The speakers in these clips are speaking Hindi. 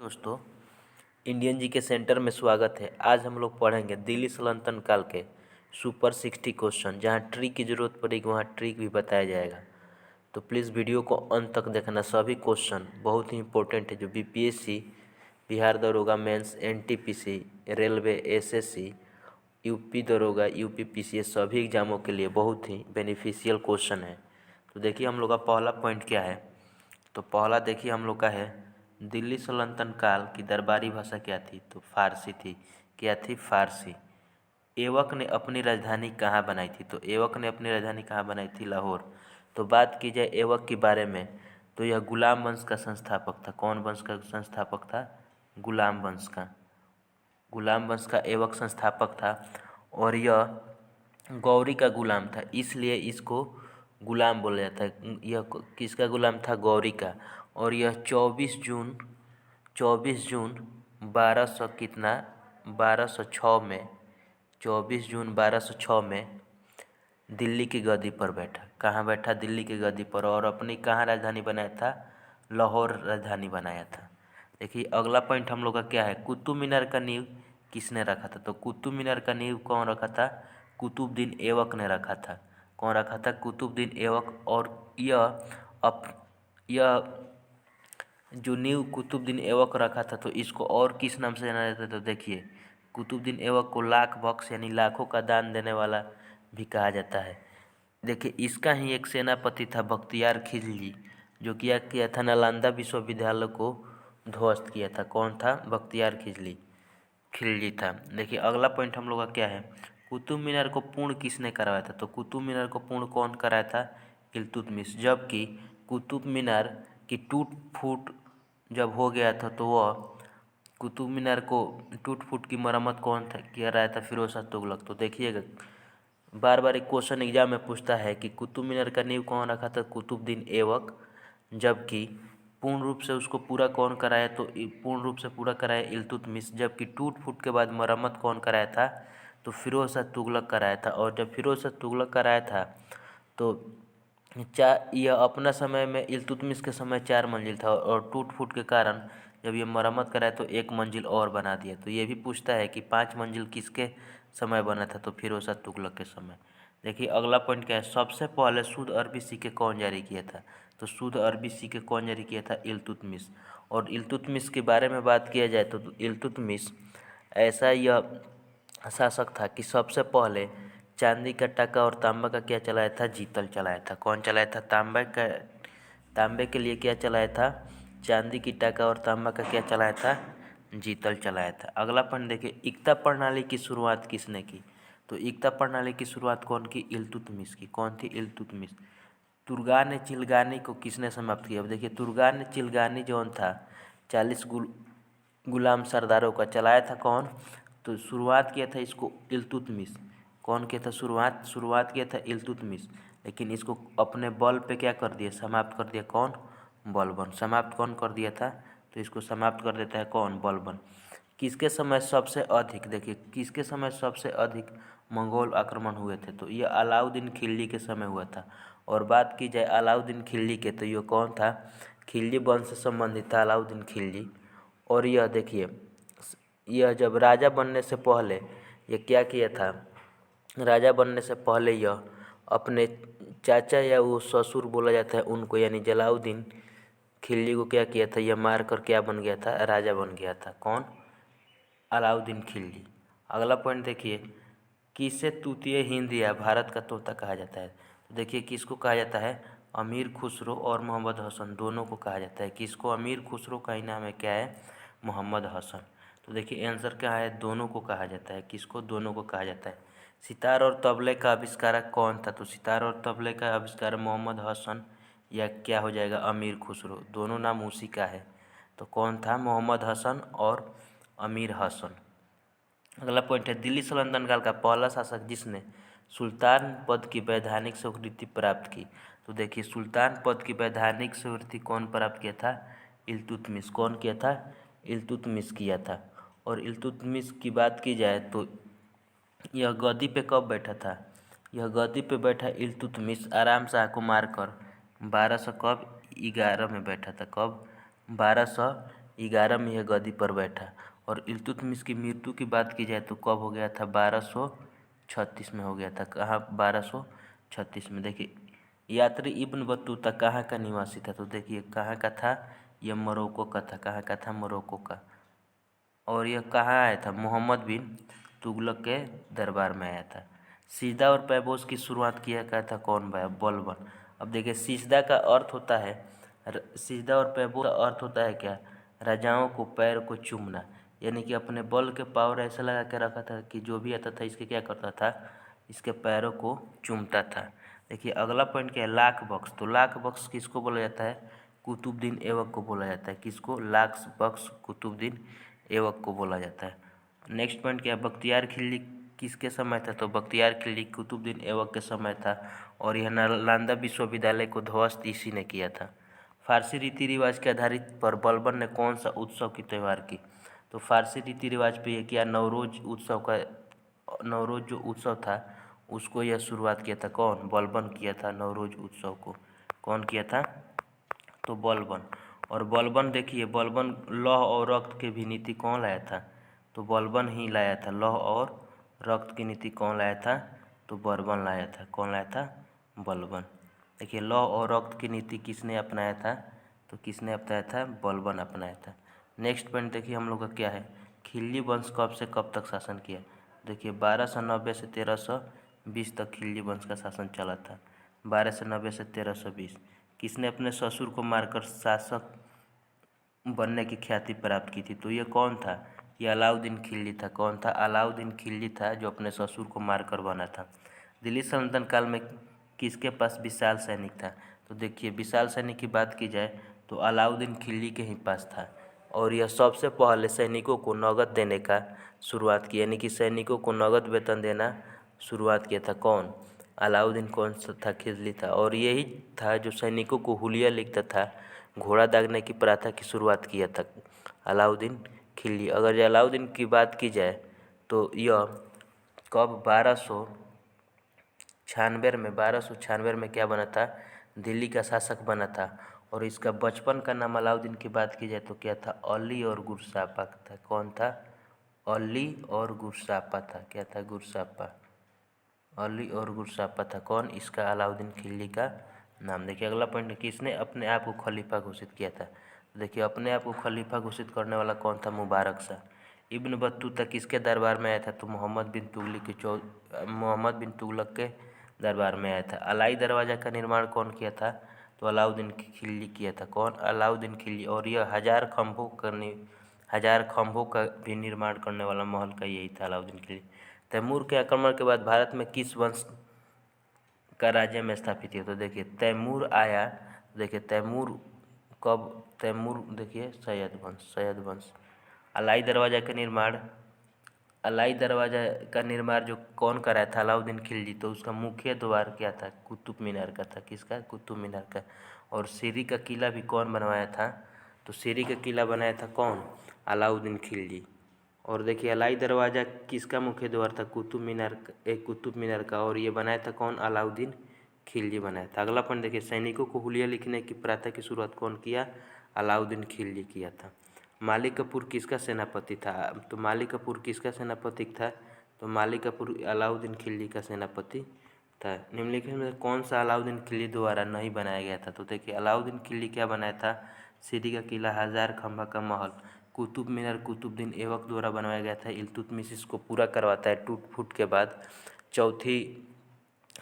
दोस्तों, इंडियन जी के सेंटर में स्वागत है। आज हम लोग पढ़ेंगे दिल्ली सल्तनत काल के सुपर 60 क्वेश्चन। जहाँ ट्रिक की ज़रूरत पड़ेगी वहाँ ट्रिक भी बताया जाएगा। तो प्लीज़ वीडियो को अंत तक देखना। सभी क्वेश्चन बहुत ही इंपॉर्टेंट है जो बीपीएससी, बिहार दरोगा mains, NTPC, railway, SSC, UP दरोगा, यूपी पीसीएस सभी एग्जामों के लिए बहुत ही बेनिफिशियल क्वेश्चन है। तो देखिए हम लोग का पहला पॉइंट क्या है। तो पहला देखिए हम लोग का है दिल्ली सल्तनत काल की दरबारी भाषा क्या थी। तो फारसी थी। क्या थी? फारसी। ऐबक ने अपनी राजधानी कहाँ बनाई थी। तो ऐबक ने अपनी राजधानी कहाँ बनाई थी? लाहौर। तो बात की जाए ऐबक के बारे में तो यह गुलाम वंश का संस्थापक था। कौन वंश का संस्थापक था? गुलाम वंश का। गुलाम वंश का ऐबक संस्थापक था और यह गौरी का गुलाम था, इसलिए इसको गुलाम बोला जाता है। यह किसका गुलाम था? गौरी का। और यह 24 जून 1200 कितना 1206 में 24 जून 1206 में दिल्ली की गद्दी पर बैठा। कहाँ बैठा? दिल्ली की गद्दी पर। और अपनी कहाँ राजधानी बनाया था? लाहौर राजधानी बनाया था। देखिए अगला पॉइंट हम लोग का क्या है। कुतुब मीनार का नींव किसने रखा था? तो कुतुब मीनार का नींव कौन रखा था? कुतुबुद्दीन ऐबक ने रखा था। कौन रखा था? कुतुबुद्दीन ऐबक। और यह जो नींव कुतुबुद्दीन ऐबक रखा था तो इसको और किस नाम से जाना जाता है? तो देखिए कुतुबुद्दीन ऐबक को लाख बख्श यानी लाखों का दान देने वाला भी कहा जाता है। देखिए इसका ही एक सेनापति था बख्तियार खिलजी, जो किया किया था नालंदा विश्वविद्यालय को ध्वस्त किया था। कौन था? बख्तियार खिलजी था। देखिए अगला पॉइंट हम लोग का क्या है। कुतुब मीनार को पूर्ण किसने कराया था? तो कुतुब मीनार को पूर्ण कौन कराया था? इल्तुतमिश। जबकि कुतुब मीनार की टूट फूट जब हो गया था तो वह कुतुब मीनार को टूट फूट की मरम्मत कौन था किया रहा था? फिरोज शाह तुगलक। तो देखिएगा बार बार एक क्वेश्चन एग्जाम में पूछता है कि कुतुब मीनार का नींव कौन रखा था? कुतुबुद्दीन ऐबक। जबकि पूर्ण रूप से उसको पूरा कौन कराया? तो पूर्ण रूप से पूरा कराया इल्तुतमिश। जबकि टूट फूट के बाद मरम्मत कौन कराया था? तो फिरोज शाह तुगलक कराया था। और जब फिरोज शाह तुगलक कराया था तो यह अपना समय में इल्तुतमिश के समय 4 मंजिल था और टूट फूट के कारण जब ये मरम्मत कराया तो 1 मंजिल और बना दिया। तो ये भी पूछता है कि 5 मंजिल किसके समय बना था? तो फिरोज शाह तुगलक के समय। देखिए अगला पॉइंट क्या है। सबसे पहले शुद्ध अरबी सिक्के कौन जारी किया था? तो शुद्ध अरबी सिक्के कौन जारी किया था? इल्तुतमिश। और इल्तुतमिश के बारे में बात किया जाए तो इल्तुतमिश ऐसा यह शासक था कि सबसे पहले चांदी का टका और तांबा का क्या चलाया था? जीतल चलाया था। कौन चलाया था? तांबे के लिए क्या चलाया था? चांदी की टका और तांबा का क्या चलाया था? जीतल चलाया था। अगला पॉइंट देखिए इक्ता प्रणाली की शुरुआत किसने की? तो इक्ता प्रणाली की शुरुआत कौन की? इल्तुतमिश की। कौन थी? इल्तुतमिश। तुर्गान चिलगानी को किसने समाप्त किया? अब देखिए तुर्गान चिलगानी जौन था 40 गुलाम सरदारों का चलाया था। कौन? तो शुरुआत किया था इसको इल्तुतमिश। कौन किया था शुरुआत किया था? इल्तुतमिश। लेकिन इसको अपने बल पे क्या कर दिया? समाप्त कर दिया। कौन? बलबन। समाप्त कौन कर दिया था? तो इसको समाप्त कर देता है कौन? बलबन। किसके समय सबसे अधिक देखिए किसके समय सबसे अधिक मंगोल आक्रमण हुए थे? तो ये अलाउद्दीन खिलजी के समय हुआ था। और बात की जाए अलाउद्दीन खिलजी के तो ये कौन था? खिलजी वंश से संबंधित था अलाउद्दीन खिलजी। और यह देखिए यह जब राजा बनने से पहले ये क्या किया था? राजा बनने से पहले यह अपने चाचा या वो ससुर बोला जाता है उनको यानी जलाउद्दीन खिलजी को क्या किया था? यह मार कर क्या बन गया था? राजा बन गया था। कौन? अलाउद्दीन खिलजी। अगला पॉइंट देखिए किसे तूतीय हिंद या भारत का तोता कहा जाता है? तो देखिए किसको कहा जाता है? अमीर खुसरो और मोहम्मद हसन दोनों को कहा जाता है। किसको? अमीर खुसरो का ही नाम है क्या है? मोहम्मद हसन। तो देखिए आंसर क्या है? दोनों को कहा जाता है। किसको? दोनों को कहा जाता है। सितार और तबले का आविष्कारक कौन था? तो सितार और तबले का आविष्कारक मोहम्मद हसन या क्या हो जाएगा? अमीर खुसरो। दोनों नाम उसी का है। तो कौन था? मोहम्मद हसन और अमीर हसन। अगला पॉइंट है दिल्ली सल्तनत काल का पहला शासक जिसने सुल्तान पद की वैधानिक स्वीकृति प्राप्त की। तो देखिए सुल्तान पद की वैधानिक स्वीकृति कौन प्राप्त किया था? इल्तुतमिश। कौन किया था? इल्तुतमिश किया था। और इल्तुतमिश की बात की जाए तो यह गद्दी पे कब बैठा था? यह गद्दी पे बैठा इल्तुतमिश आराम शाह को मारकर 1211 में बैठा था। कब? 11 में यह गद्दी पर बैठा। और इल्तुतमिश की मृत्यु की बात की जाए तो कब हो गया था? 1236 में हो गया था। कहाँ? 1236 में। देखिए यात्री इब्न बतूता कहाँ का निवासी था? तो देखिए कहाँ का था? यह मोरक्को का था। कहाँ का था? मोरक्को का। और यह कहाँ आया था? मोहम्मद बिन तुगलक के दरबार में आया था। सिजदा और पैबोस की शुरुआत किया क्या था? कौन भाई? बलबन। अब देखिए सिजदा का अर्थ होता है, सिजदा और पैबोस का अर्थ होता है क्या? राजाओं को पैर को चूमना, यानी कि अपने बल के पावर ऐसा लगा के रखा था कि जो भी आता था इसके क्या करता था? इसके पैरों को चूमता था। देखिए अगला पॉइंट क्या है? लाख बख्श। तो लाख बख्श किसको बोला जाता है? कुतुबुद्दीन ऐबक को बोला जाता है। किसको? लाख बख्श कुतुबुद्दीन ऐबक को बोला जाता है। नेक्स्ट पॉइंट क्या है? बख्तियार खिलजी किसके समय था? तो बख्तियार खिलजी कुतुबुद्दीन ऐबक के समय था। और यह नालंदा विश्वविद्यालय को ध्वस्त इसी ने किया था। फारसी रीति रिवाज के आधारित पर बलबन ने कौन सा उत्सव की त्यौहार की? तो फारसी रीति रिवाज पे ये किया नवरोज उत्सव का, नवरोज जो उत्सव था उसको यह शुरुआत किया था। कौन? बलबन किया था नवरोज उत्सव को। कौन किया था? तो बलबन। और बलबन देखिए, बलबन लौह और रक्त की भी नीति कौन लाया था? तो बलबन ही लाया था। लौह और रक्त की नीति कौन लाया था? तो बलबन लाया था। कौन लाया था? बलबन। देखिए लौह और रक्त की नीति किसने अपनाया था? तो किसने अपनाया था? बलबन अपनाया था। नेक्स्ट पॉइंट देखिए हम लोग का क्या है? खिलजी वंश कब से कब तक शासन किया? देखिए 1290 से 1320 तक खिलजी वंश का शासन चला था। 1290 से 1320। किसने अपने ससुर को मारकर शासक बनने की ख्याति प्राप्त की थी? तो ये कौन था? ये अलाउद्दीन खिलजी था। कौन था? अलाउद्दीन खिलजी था जो अपने ससुर को मारकर बना था। दिल्ली सल्तनत काल में किसके पास विशाल सैनिक था? तो देखिए विशाल सैनिक की बात की जाए तो अलाउद्दीन खिलजी के ही पास था। और यह सबसे पहले सैनिकों को नगद देने का शुरुआत की, यानी कि सैनिकों को नगद वेतन देना शुरुआत किया था। कौन? अलाउद्दीन कौन सा था? खिलजी था। और यही था जो सैनिकों को हुलिया लिखता था, घोड़ा दागने की प्रथा की शुरुआत किया था अलाउद्दीन खिलजी। अगर ये अलाउद्दीन की बात की जाए तो यह कब? 1296 में क्या बना था? दिल्ली का शासक बना था। और इसका बचपन का नाम अलाउद्दीन की बात की जाए तो क्या था? अली और गुरसापा था। कौन था? अली और गुरसापा था। क्या था? गुरसापा। अली और गुरसापा था। कौन? इसका अलाउद्दीन खिलजी का नाम। देखिए अगला पॉइंट, किसने अपने आप को खलीफा घोषित किया था? देखिए अपने आप को खलीफा घोषित करने वाला कौन था? मुबारक शाह। इब्न बतूता किसके दरबार में आया था? तो मोहम्मद बिन तुगलक के दरबार में आया था। अलाई दरवाज़ा का निर्माण कौन किया था? तो अलाउद्दीन खिलजी किया था। कौन? अलाउद्दीन खिलजी। और यह 1000 खंभों का भी निर्माण करने वाला महल का यही था अलाउद्दीन खिलजी। तैमूर के आक्रमण के बाद भारत में किस वंश का राज्य में स्थापित किया? तो देखिए तैमूर आया। देखिए तैमूर कब? तैमूर देखिए सैयद वंश। अलाई दरवाज़ा का निर्माण, अलाई दरवाज़ा का निर्माण जो कौन कराया था? अलाउद्दीन खिलजी। तो उसका मुख्य द्वार क्या था? कुतुब मीनार का था। किसका? कुतुब मीनार का। और सीरी का किला भी कौन बनवाया था? तो सीरी का किला बनाया था कौन? अलाउद्दीन खिलजी। और देखिए अलाई दरवाज़ा किसका मुख्य द्वार था? कुतुब मीनार का। और ये बनाया था कौन? अलाउद्दीन खिलजी बनाया था। अगला पॉइंट देखिए, सैनिकों को हुलिया लिखने की प्रथा की शुरुआत कौन किया? अलाउद्दीन खिलजी किया था। मालिक कफूर किसका सेनापति था? तो मालिक कफूर किसका सेनापति था? तो मालिक कफूर अलाउद्दीन खिलजी का सेनापति था। निम्नलिखित में कौन सा अलाउद्दीन खिलजी द्वारा नहीं बनाया गया था? तो देखिए अलाउद्दीन खिलजी क्या बनाया था? सीरी का किला, 1000 खंभा का महल, कुतुब मीनार कुतुबुद्दीन ऐबक द्वारा बनवाया गया था। इल्तुतमिश इसको पूरा करवाता है टूट फूट के बाद। चौथी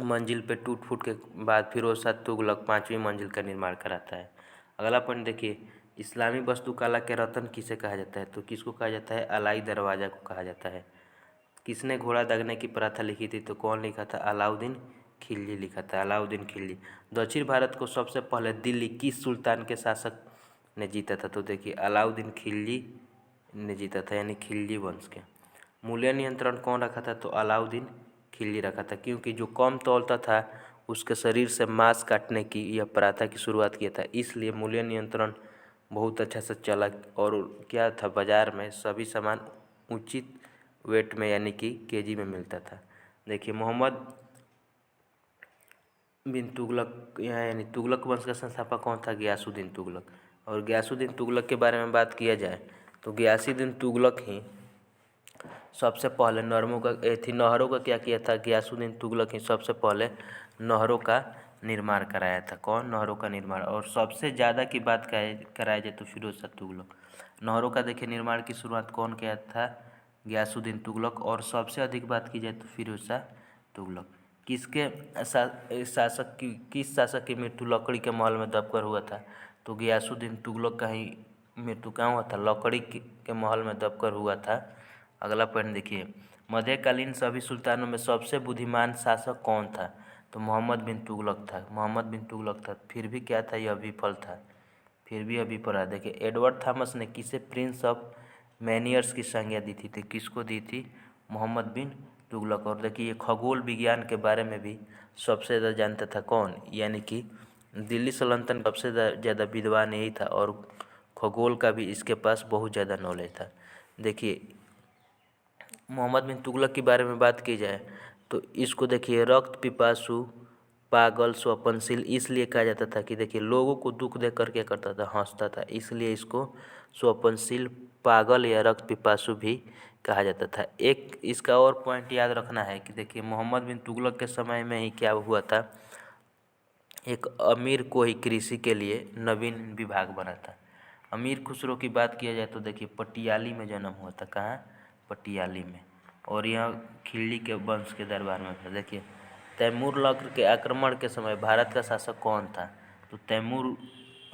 मंजिल पे टूट फूट के बाद फिरोज शाह तुगलक 5वीं मंजिल का निर्माण कराता है। अगला पॉइंट देखिए, इस्लामी वास्तुकला के रत्न किसे कहा जाता है? तो किसको कहा जाता है? अलाई दरवाज़ा को कहा जाता है। किसने घोड़ा दागने की प्रथा लिखी थी? तो कौन लिखा था? अलाउद्दीन खिलजी लिखा था। अलाउद्दीन खिलजी। दक्षिण भारत को सबसे पहले दिल्ली किस सुल्तान के शासक ने जीता था? तो देखिए अलाउद्दीन खिलजी ने जीता था, यानी खिलजी वंश के। मूल्य नियंत्रण कौन रखा था? तो अलाउद्दीन खिलजी रखा था, क्योंकि जो कम तौलता था उसके शरीर से मांस काटने की यह प्रथा की शुरुआत किया था। इसलिए मूल्य नियंत्रण बहुत अच्छा से चला। और क्या था? बाज़ार में सभी सामान उचित वेट में यानी कि केजी में मिलता था। देखिए मोहम्मद बिन तुगलक यहाँ यानी तुगलक वंश का संस्थापक कौन था? गियासुद्दीन तुगलक। और गियासुद्दीन तुगलक के बारे में बात किया जाए तो गियासुद्दीन तुगलक ही सबसे पहले नहरों का क्या किया था। गियासुद्दीन तुगलक ही सबसे पहले नहरों का निर्माण कराया था। कौन? नहरों का निर्माण। और सबसे ज़्यादा की बात कराया जाए तो फिरोज शाह तुगलक। नहरों का देखिए निर्माण की शुरुआत कौन किया था? गियासुद्दीन तुगलक। और सबसे अधिक बात की जाए तो फिरोज शाह तुगलक। किसके किस शासक की मृत्यु लकड़ी के महल में दबकर हुआ था? तो गियासुद्दीन तुगलक का ही मृत्यु कहाँ हुआ था? लकड़ी के महल में दबकर हुआ था। अगला पॉइंट देखिए, मध्यकालीन सभी सुल्तानों में सबसे बुद्धिमान शासक कौन था? तो मोहम्मद बिन तुगलक था। मोहम्मद बिन तुगलक था। फिर भी क्या था? यह विफल था। फिर भी अभी पढ़ा। देखिए, एडवर्ड थॉमस ने किसे प्रिंस ऑफ मैनियर्स की संज्ञा दी थी? तो किसको दी थी? मोहम्मद बिन तुगलक। और देखिए, ये खगोल विज्ञान के बारे में भी सबसे ज़्यादा जानता था कौन? यानी कि दिल्ली सल्तनत सबसे ज़्यादा विद्वान यही था और खगोल का भी इसके पास बहुत ज़्यादा नॉलेज था। देखिए, मोहम्मद बिन तुगलक के बारे में बात की जाए तो इसको देखिए रक्त पिपासु, पागल, स्वप्नशील इसलिए कहा जाता था कि देखिए लोगों को दुख देख कर क्या करता था? हंसता था। इसलिए इसको स्वप्नशील, पागल या रक्त पिपासु भी कहा जाता था। एक इसका और पॉइंट याद रखना है कि देखिए मोहम्मद बिन तुगलक के समय में ही क्या हुआ था? एक अमीर को ही कृषि के लिए नवीन विभाग बना था। अमीर खुसरो की बात किया जाए तो देखिए पटियाली में जन्म हुआ था। कहाँ? पटियाली में। और यह खिल्ली के वंश के दरबार में था। देखिए, तैमूर लंग के आक्रमण के समय भारत का शासक कौन था? तो तैमूर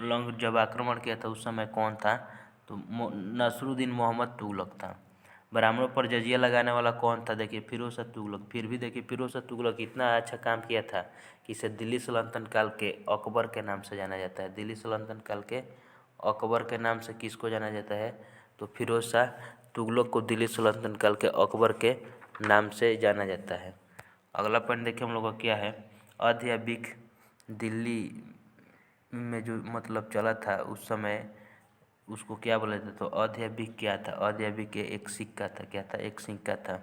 लंग जब आक्रमण किया था उस समय कौन था? तो नसरुद्दीन मोहम्मद तुगलक था। ब्राह्मणों पर जजिया लगाने वाला कौन था? देखिए फिरोज शाह तुगलक। फिर भी देखिए फिरोज शाह तुगलक इतना अच्छा काम किया था कि इसे दिल्ली सल्तनत काल के अकबर के नाम से जाना जाता है। दिल्ली सल्तनत काल के अकबर के नाम से किसको जाना जाता है? तो फिरोज शाह तुगलक को दिल्ली सल्तनत काल के अकबर के नाम से जाना जाता है। अगला पॉइंट देखिए हम लोग का क्या है। अध या बिक दिल्ली में जो मतलब चला था उस समय उसको क्या बोला जाता? तो अध या बिक क्या था? अध या बिक एक सिक्का था। क्या था? एक सिक्का था।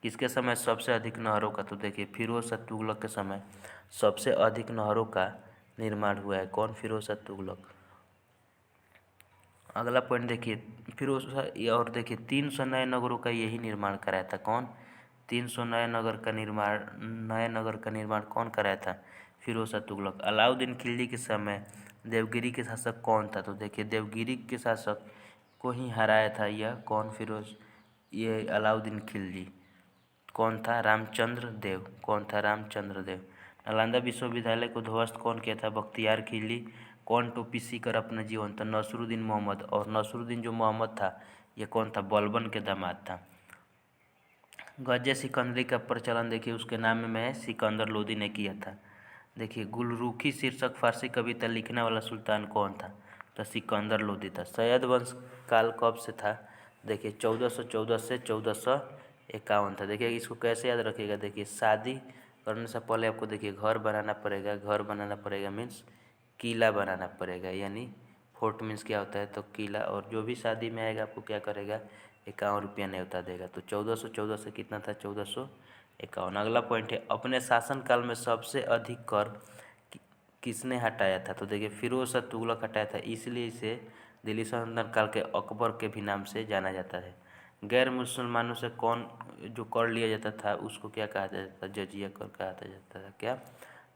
किसके समय सबसे अधिक नहरों का? तो देखिए फिरोज शाह तुगलक के समय सबसे अधिक नहरों का निर्माण हुआ है। कौन? फिरोज शाह तुगलक। अगला पॉइंट देखिए फिरोज शाह। और देखिए 300 नए नगरों का यही निर्माण कराया था। कौन? 300 नए नगर का निर्माण कौन कराया था? फिरोज शाह तुगलक। अलाउद्दीन खिलजी के समय देवगिरी के शासक कौन था? तो देखिए देवगिरी के शासक को ही हराया था यह कौन? ये अलाउद्दीन खिलजी। कौन था? रामचंद्र देव। कौन था? रामचंद्र देव। नालंदा विश्वविद्यालय को ध्वस्त कौन किया था? बख्तियार खिलजी। कौन टोपी सीकर अपना जीवन? तो नसरुद्दीन मोहम्मद। और नसरुद्दीन जो मोहम्मद था ये कौन था? बलबन के दामाद था। गजे सिकंदरी का प्रचलन देखिए उसके नाम में सिकंदर लोदी ने किया था। देखिए गुलरुखी शीर्षक फारसी कविता लिखने वाला सुल्तान कौन था? तो सिकंदर लोदी था। सैयद वंश काल कब से था? देखिए 1414 से 1451 था। देखिए इसको कैसे याद रखिएगा। देखिए शादी करने से पहले आपको देखिए घर बनाना पड़ेगा। घर बनाना पड़ेगा मीन्स किला बनाना पड़ेगा। यानी फोर्ट मीन्स क्या होता है? तो किला। और जो भी शादी में आएगा आपको क्या करेगा? 51 रुपया न्योता देगा। तो 1414 से कितना था? 1451। अगला पॉइंट है अपने शासनकाल में सबसे अधिक कर किसने हटाया था? तो देखिए फिरोज शाह तुगलक हटाया था। इसलिए इसे दिल्ली सल्तनत काल के अकबर के भी नाम से जाना जाता है। गैर मुसलमानों से कौन जो कर लिया जाता था उसको क्या कहा जाता था? जजिया कर कहा जाता था। क्या?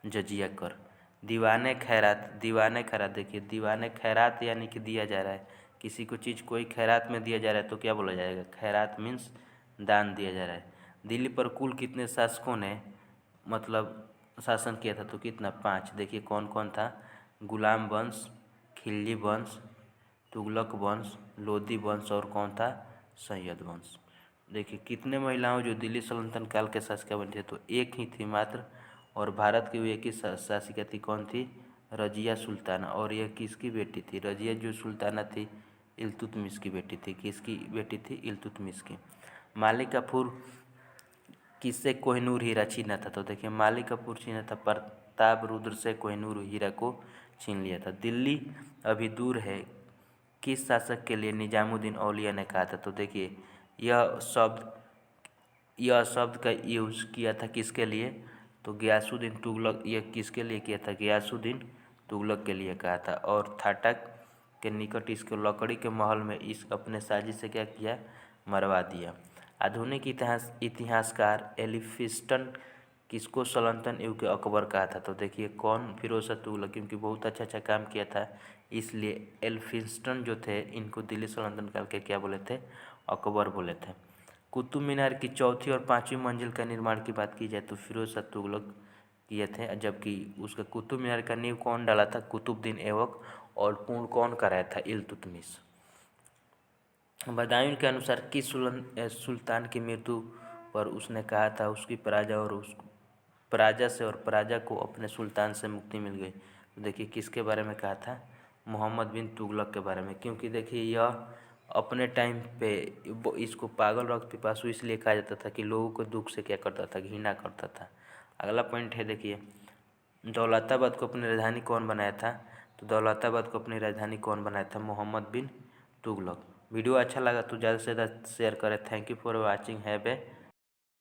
जजिया कर। दीवाने खैरात। दीवाने खैरात देखिए दीवाने खैरात यानी कि दिया जा रहा है किसी को चीज़ कोई खैरात में दिया जा रहा है तो क्या बोला जाएगा? खैरात मीन्स दान दिया जा रहा है। दिल्ली पर कुल कितने शासकों ने मतलब शासन किया था? तो कितना? 5। देखिए कौन कौन था? गुलाम वंश, खिलजी वंश, तुगलक वंश, लोदी वंश और कौन था? सैयद वंश। देखिए कितने महिलाओं जो दिल्ली सल्तनत काल के शासिका बनी थी? तो एक ही थी मात्र। और भारत की वो एक ही शासिका थी। कौन थी? रजिया सुल्ताना। और यह किसकी बेटी थी? रजिया जो सुल्ताना थी इल्तुतमिश की बेटी थी। किसकी बेटी थी? इल्तुतमिश की। मालिक काफूर किससे कोहिनूर हीरा छीना था? तो देखिए मालिक काफूर छीना था प्रताप रुद्र से कोहिनूर हीरा को छीन लिया था। दिल्ली अभी दूर है किस शासक के लिए निजामुद्दीन औलिया ने कहा था? तो देखिए यह शब्द का यूज़ किया था किसके लिए? तो गियासुद्दीन तुगलक। यह किसके लिए किया था? गियासुद्दीन तुगलक के लिए कहा था। और थाटा के निकट इसको लकड़ी के महल में इस अपने साजिश से क्या किया, मरवा दिया। आधुनिक इतिहासकार एलिफिंस्टन किसको सल्तनत युग के अकबर कहा था, तो देखिए कौन, फिरोज शाह तुगलक, क्योंकि बहुत अच्छा काम किया था इसलिए एल्फिंस्टन जो थे इनको दिल्ली सल्तनत काल के क्या बोले थे, अकबर बोले थे। कुतुब मीनार की चौथी और पाँचवीं मंजिल का निर्माण की बात की जाए तो फिरोज शाह तुगलक किए थे, जबकि उसका कुतुब मीनार का नींव कौन डाला था, कुतुबुद्दीन ऐबक, और पूर्ण कौन कराया था, इल्तुतमिश। बदायूं के अनुसार किस सुल्तान की मृत्यु पर उसने कहा था उसकी प्रजा से और प्रजा को अपने सुल्तान से मुक्ति मिल गई, तो देखिए किसके बारे में कहा था, मोहम्मद बिन तुगलक के बारे में। क्योंकि देखिए यह अपने टाइम पे इसको पागल और पिपासु इसलिए कहा जाता था कि लोगों को दुख से क्या करता था, घृणा करता था। अगला पॉइंट है देखिए, दौलताबाद को अपनी राजधानी कौन बनाया था, तो दौलताबाद को अपनी राजधानी कौन बनाया था, मोहम्मद बिन तुगलक। वीडियो अच्छा लगा तो ज़्यादा से ज़्यादा शेयर करें। Thank you for watching. Have a